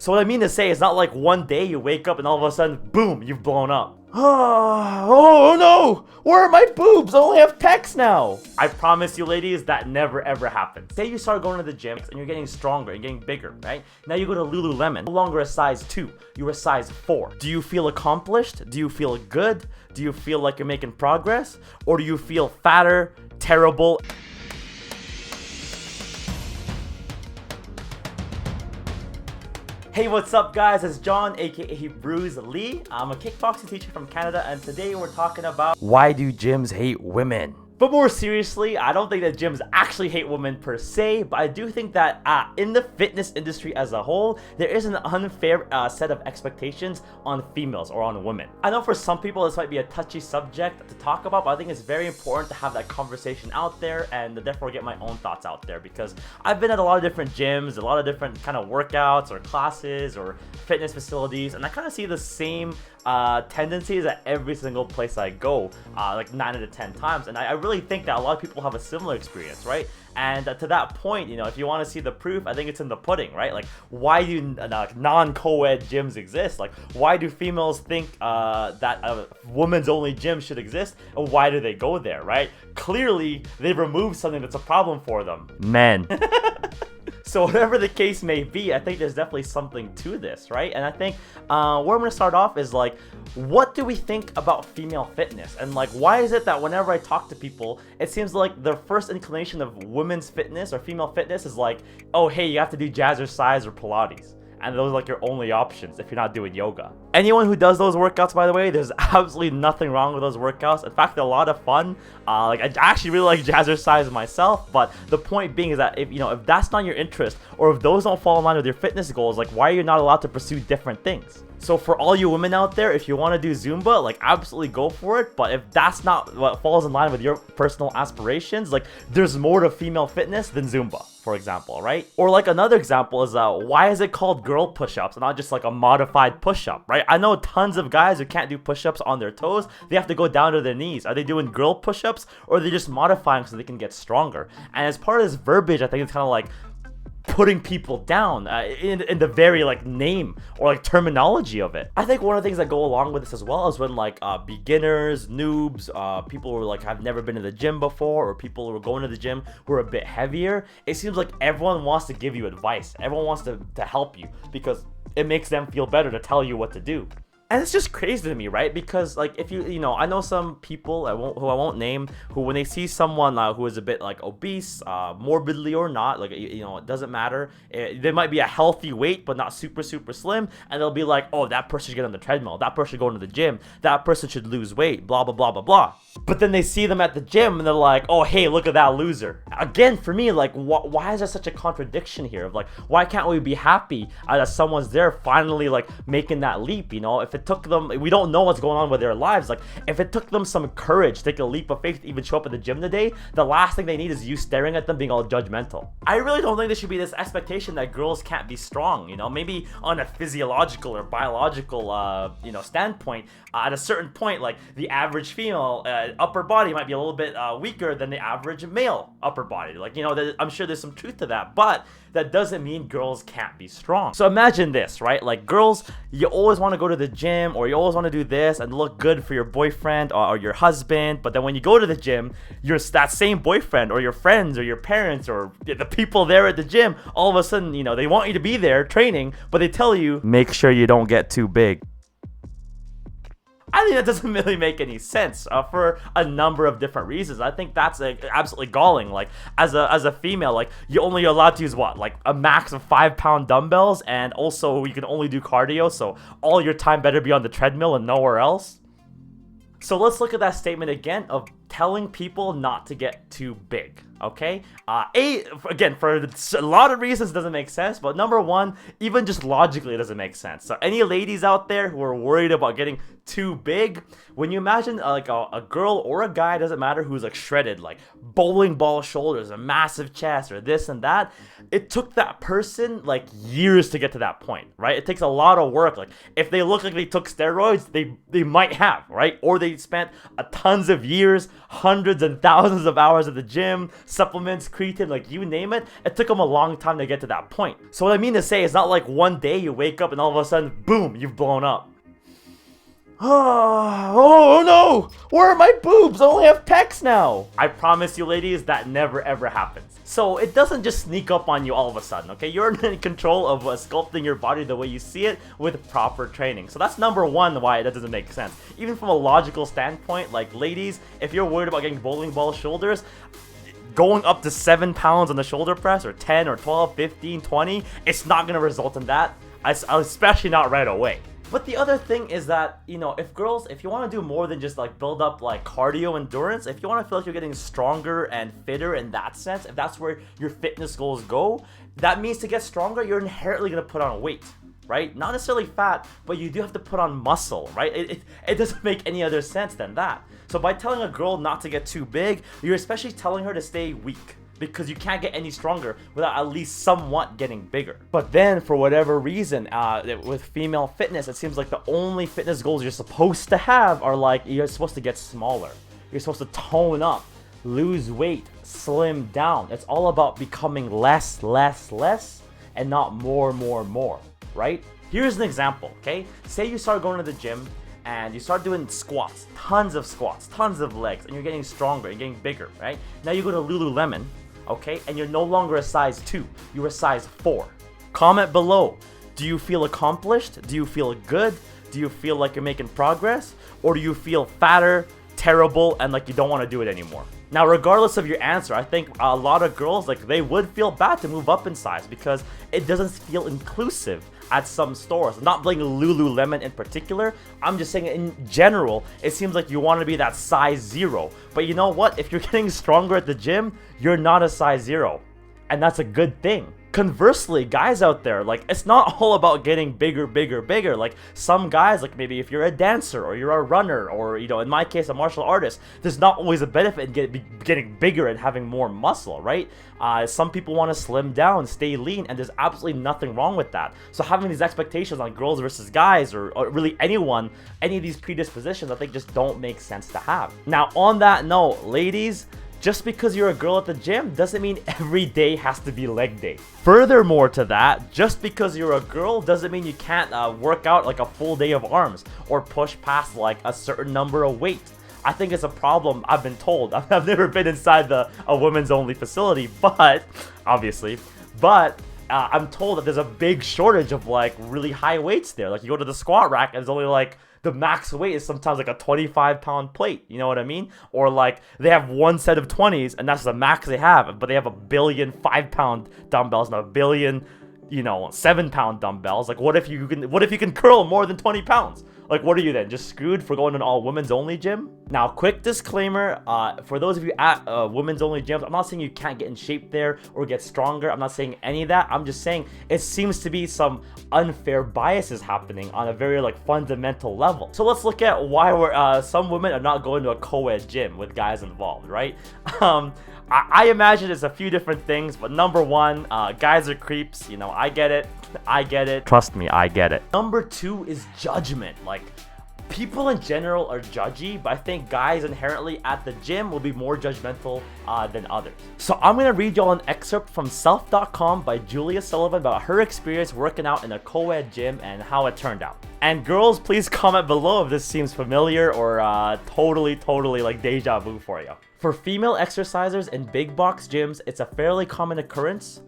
So what I mean to say is not like one day you wake up and all of a sudden, boom, you've blown up. Oh no! Where are my boobs? I only have pecs now! I promise you ladies, that never ever happens. Say you start going to the gym and you're getting stronger and getting bigger, right? Now you go to Lululemon, no longer a size 2, you're a size 4. Do you feel accomplished? Do you feel good? Do you feel like you're making progress? Or do you feel fatter, terrible? Hey, what's up guys? It's John, aka Bruce Lee. I'm a kickboxing teacher from Canada, and today we're talking about why do gyms hate women? But more seriously, I don't think that gyms actually hate women per se, but I do think that in the fitness industry as a whole, there is an unfair set of expectations on females or on women. I know for some people this might be a touchy subject to talk about, but I think it's very important to have that conversation out there and therefore get my own thoughts out there, because I've been at a lot of different gyms, a lot of different kind of workouts or classes or fitness facilities, and I kind of see the same tendencies at every single place I go, like 9 out of 10 times, and I really think that a lot of people have a similar experience, right? And to that point, you know, if you want to see the proof, I think it's in the pudding, right? Like, why do non-co-ed gyms exist? Like, why do females think that a women's only gym should exist, and why do they go there, right? Clearly, they've removed something that's a problem for them. Men. So whatever the case may be, I think there's definitely something to this, right? And I think where I'm going to start off is like, what do we think about female fitness? And like, why is it that whenever I talk to people, it seems like their first inclination of women's fitness or female fitness is like, oh, hey, you have to do jazzercise or Pilates. And those are like your only options if you're not doing yoga. Anyone who does those workouts, by the way, there's absolutely nothing wrong with those workouts. In fact, they're a lot of fun. Like, I actually really like jazzercise myself, but the point being is that if that's not your interest, or if those don't fall in line with your fitness goals, like, why are you not allowed to pursue different things? So for all you women out there, if you want to do Zumba, like, absolutely go for it. But if that's not what falls in line with your personal aspirations, like, there's more to female fitness than Zumba, for example, right? Or like another example is why is it called girl push-ups and not just like a modified push-up, right? I know tons of guys who can't do push-ups on their toes. They have to go down to their knees. Are they doing girl push-ups, or are they just modifying so they can get stronger? And as part of this verbiage, I think it's kind of like putting people down in the very like name or like terminology of it. I think one of the things that go along with this as well is when like beginners, noobs, people who like have never been to the gym before, or people who are going to the gym who are a bit heavier, it seems like everyone wants to give you advice. Everyone wants to help you because it makes them feel better to tell you what to do. And it's just crazy to me, right? Because like, if you know, I know some people who I won't name, who when they see someone who is a bit like obese, morbidly or not, like, it doesn't matter. They might be a healthy weight, but not super slim, and they'll be like, oh, that person should get on the treadmill, that person should go to the gym, that person should lose weight, blah blah blah blah blah. But then they see them at the gym and they're like, oh, hey, look at that loser. Again, for me, like, why is there such a contradiction here? Of like, why can't we be happy that someone's there finally like making that leap? If it took them, we don't know what's going on with their lives. Like, if it took them some courage to take a leap of faith to even show up at the gym today, the last thing they need is you staring at them being all judgmental. I really don't think there should be this expectation that girls can't be strong. Maybe on a physiological or biological standpoint, at a certain point, like the average female upper body might be a little bit weaker than the average male upper body. Like, I'm sure there's some truth to that, but that doesn't mean girls can't be strong. So imagine this, right? Like, girls, you always want to go to the gym, or you always want to do this and look good for your boyfriend or your husband, but then when you go to the gym, that same boyfriend or your friends or your parents or the people there at the gym, all of a sudden, they want you to be there training, but they tell you, make sure you don't get too big. I think that doesn't really make any sense for a number of different reasons. I think that's absolutely galling. Like, as a female, like, you're only allowed to use what, like a max of 5-pound dumbbells, and also you can only do cardio, so all your time better be on the treadmill and nowhere else. So let's look at that statement again of telling people not to get too big, okay? Again, for a lot of reasons it doesn't make sense, but number one, even just logically it doesn't make sense. So any ladies out there who are worried about getting too big, when you imagine like a girl or a guy, doesn't matter, who's like shredded, like bowling ball shoulders, a massive chest, or this and that, it took that person like years to get to that point, right? It takes a lot of work. Like, if they look like they took steroids, they might have, right? Or they spent tons of years hundreds and thousands of hours at the gym, supplements, creatine, like you name it. It took them a long time to get to that point. So what I mean to say, it's not like one day you wake up and all of a sudden, boom, you've blown up. Oh no! Where are my boobs? I only have pecs now! I promise you ladies, that never ever happens. So it doesn't just sneak up on you all of a sudden, okay? You're in control of sculpting your body the way you see it with proper training. So that's number one why that doesn't make sense. Even from a logical standpoint, like ladies, if you're worried about getting bowling ball shoulders, going up to 7 pounds on the shoulder press, or 10 or 12, 15, 20, it's not gonna result in that, especially not right away. But the other thing is that, you know, if you want to do more than just like build up like cardio endurance, if you want to feel like you're getting stronger and fitter in that sense, if that's where your fitness goals go, that means to get stronger, you're inherently going to put on weight, right? Not necessarily fat, but you do have to put on muscle, right? It doesn't make any other sense than that. So by telling a girl not to get too big, you're especially telling her to stay weak, because you can't get any stronger without at least somewhat getting bigger. But then for whatever reason, with female fitness, it seems like the only fitness goals you're supposed to have are like, you're supposed to get smaller, you're supposed to tone up, lose weight, slim down. It's all about becoming less, and not more, right? Here's an example, okay? Say you start going to the gym and you start doing squats, tons of legs, and you're getting stronger, you're getting bigger, right? Now you go to Lululemon, okay, and you're no longer a size 2, you're a size 4. Comment below, do you feel accomplished? Do you feel good? Do you feel like you're making progress? Or do you feel fatter, terrible, and like you don't want to do it anymore? Now, regardless of your answer, I think a lot of girls, like, they would feel bad to move up in size because it doesn't feel inclusive at some stores. I'm not blaming Lululemon in particular, I'm just saying in general, it seems like you want to be that size 0. But you know what? If you're getting stronger at the gym, you're not a size 0. And that's a good thing. Conversely, guys out there, like, it's not all about getting bigger. Like, some guys, like, maybe if you're a dancer or you're a runner or, you know, in my case, a martial artist, there's not always a benefit in getting bigger and having more muscle, right? Some people want to slim down, stay lean, and there's absolutely nothing wrong with that. So having these expectations on girls versus guys, or really anyone, any of these predispositions, I think just don't make sense to have. Now, on that note, ladies, just because you're a girl at the gym doesn't mean every day has to be leg day. Furthermore to that, just because you're a girl doesn't mean you can't work out like a full day of arms or push past like a certain number of weight. I think it's a problem, I've been told. I've never been inside a women's only facility, but obviously, I'm told that there's a big shortage of like really high weights there. Like you go to the squat rack and it's only like the max weight is sometimes like a 25-pound plate, you know what I mean? Or like they have one set of 20s and that's the max they have, but they have 1 billion 5-pound dumbbells and 1 billion, you know, 7-pound dumbbells. Like what if you can curl more than 20 pounds? Like what are you then, just screwed for going to an all women's only gym? Now, quick disclaimer, for those of you at women's only gyms, I'm not saying you can't get in shape there or get stronger. I'm not saying any of that. I'm just saying it seems to be some unfair biases happening on a very like fundamental level. So let's look at why some women are not going to a co-ed gym with guys involved, right? I imagine it's a few different things, but number one, guys are creeps. You know, I get it. Trust me, I get it. Number 2 is judgment. Like, people in general are judgy, but I think guys inherently at the gym will be more judgmental than others. So I'm gonna read y'all an excerpt from self.com by Julia Sullivan about her experience working out in a co-ed gym and how it turned out. And girls, please comment below if this seems familiar or totally like deja vu for you. For female exercisers in big box gyms, it's a fairly common occurrence.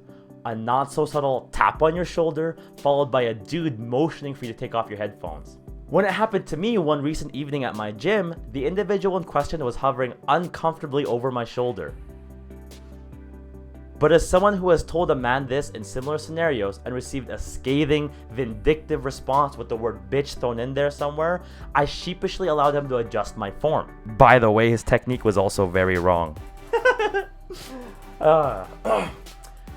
A not so subtle tap on your shoulder, followed by a dude motioning for you to take off your headphones. When it happened to me one recent evening at my gym, the individual in question was hovering uncomfortably over my shoulder. But as someone who has told a man this in similar scenarios and received a scathing, vindictive response with the word bitch thrown in there somewhere, I sheepishly allowed him to adjust my form. By the way, his technique was also very wrong.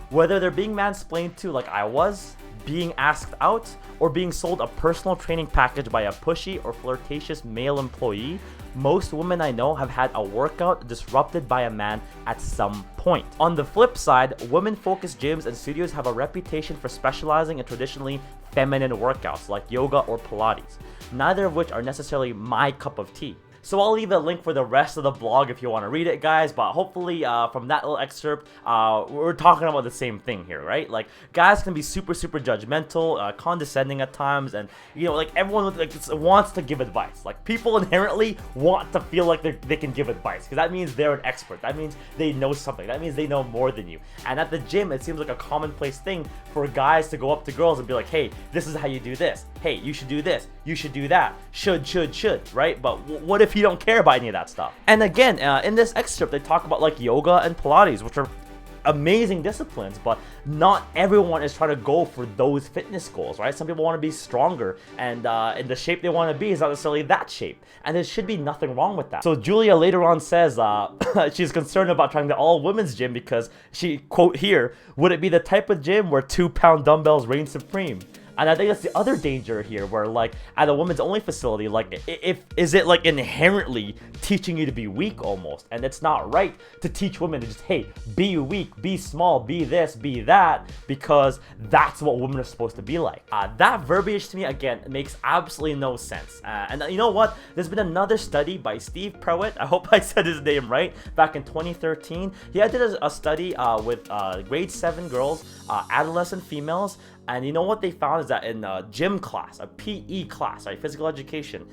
Whether they're being mansplained to like I was, being asked out, or being sold a personal training package by a pushy or flirtatious male employee, most women I know have had a workout disrupted by a man at some point. On the flip side, women-focused gyms and studios have a reputation for specializing in traditionally feminine workouts like yoga or Pilates, neither of which are necessarily my cup of tea. So I'll leave a link for the rest of the blog if you want to read it, guys. But hopefully from that little excerpt, we're talking about the same thing here, right? Like, guys can be super judgmental, condescending at times, and like everyone wants to give advice. Like, people inherently want to feel like they can give advice, because that means they're an expert. That means they know something. That means they know more than you. And at the gym, it seems like a commonplace thing for guys to go up to girls and be like, hey, this is how you do this. Hey, you should do this. You should do that. Should, right? But what if you don't care about any of that stuff? And again, in this excerpt, they talk about like yoga and Pilates, which are amazing disciplines, but not everyone is trying to go for those fitness goals, right? Some people want to be stronger, and in the shape they want to be is not necessarily that shape, and there should be nothing wrong with that. So Julia later on says she's concerned about trying the all-women's gym because she, quote here, would it be the type of gym where 2-pound dumbbells reign supreme? And I think that's the other danger here, where like at a women's only facility, like is it like inherently teaching you to be weak almost? And it's not right to teach women to just, hey, be weak, be small, be this, be that, because that's what women are supposed to be like. That verbiage to me, again, makes absolutely no sense. And you know what? There's been another study by Steve Prewitt, I hope I said his name right, back in 2013. He did a study with grade 7 girls, adolescent females, and you know what they found is that in a gym class, a PE class, right, physical education,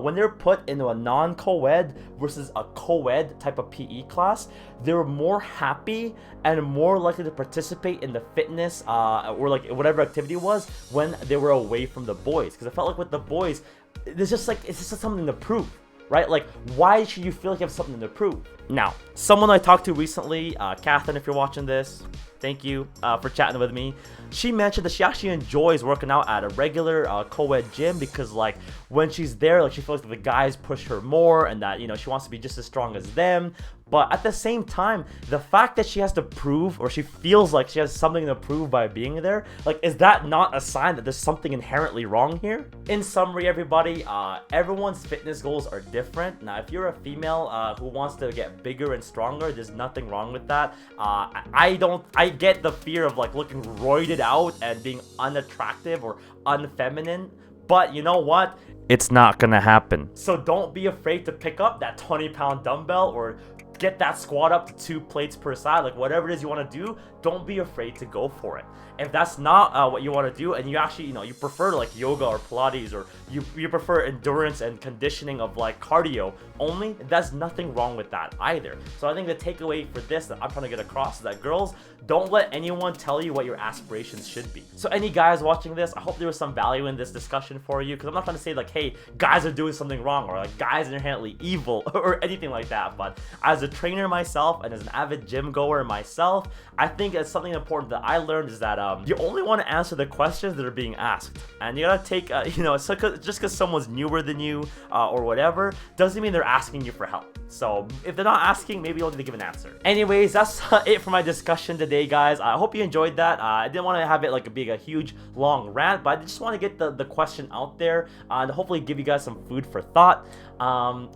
when they're put into a non-co-ed versus a co-ed type of PE class, they were more happy and more likely to participate in the fitness or like whatever activity was when they were away from the boys. Because I felt like with the boys, it's just something to prove, right? Like, why should you feel like you have something to prove? Now, someone I talked to recently, Catherine, if you're watching this, thank you for chatting with me. She mentioned that she actually enjoys working out at a regular co-ed gym because, like, when she's there, like, she feels like the guys push her more and that, she wants to be just as strong as them. But at the same time, the fact that she has to prove, or she feels like she has something to prove by being there, like, is that not a sign that there's something inherently wrong here? In summary, everybody, everyone's fitness goals are different. Now, if you're a female who wants to get bigger and stronger, there's nothing wrong with that. I get the fear of like looking roided out and being unattractive or unfeminine, but you know what? It's not gonna happen. So don't be afraid to pick up that 20-pound dumbbell or get that squat up to 2 plates per side. Like, whatever it is you want to do, don't be afraid to go for it. If that's not what you want to do, and you actually, you prefer like yoga or Pilates, or you prefer endurance and conditioning of like cardio only, there's nothing wrong with that either. So I think the takeaway for this that I'm trying to get across is that girls, don't let anyone tell you what your aspirations should be. So any guys watching this, I hope there was some value in this discussion for you, because I'm not trying to say like, hey, guys are doing something wrong, or like guys are inherently evil or anything like that. But as a trainer myself and as an avid gym goer myself, I think it's something important that I learned is that you only want to answer the questions that are being asked, and you gotta take just because someone's newer than you or whatever doesn't mean they're asking you for help. So if they're not asking, maybe you'll need to give an answer. Anyways, that's it for my discussion today, guys. I hope you enjoyed that. I didn't want to have it like a huge long rant, but I just want to get the question out there and hopefully give you guys some food for thought.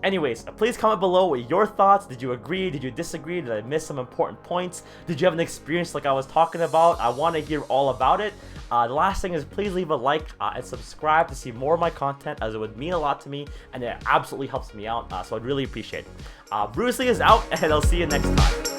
Anyways, please comment below with your thoughts. Did you agree? Did you disagree? Did I miss some important points? Did you have an experience like I was talking about? I want to hear all about it. The last thing is, please leave a like and subscribe to see more of my content, as it would mean a lot to me and it absolutely helps me out, so I'd really appreciate it. Bruce Lee is out, and I'll see you next time.